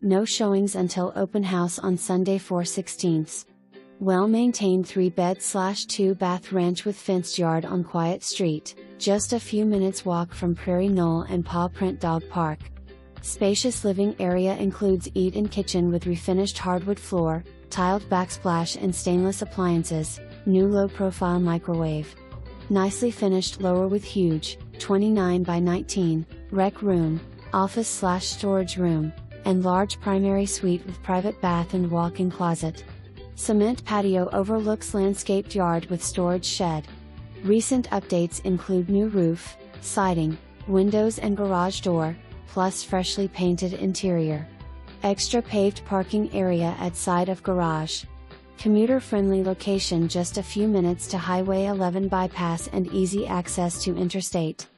No showings until open house on Sunday 4/16. Well-maintained 3-bed/2-bath ranch with fenced yard on quiet street, just a few minutes walk from Prairie, Knoll and Paw Print Dog Park. Spacious living area includes eat-in kitchen with refinished hardwood floor, tiled backsplash and stainless appliances, new low-profile microwave. Nicely finished lower with huge, 29 by 19, rec room, office/storage room, and large primary suite with private bath and walk-in closet. Cement patio overlooks landscaped yard with storage shed. Recent updates include new roof, siding, windows and garage door, plus freshly painted interior. Extra paved parking area at side of garage. Commuter-friendly location, just a few minutes to Highway 11 bypass and easy access to interstate.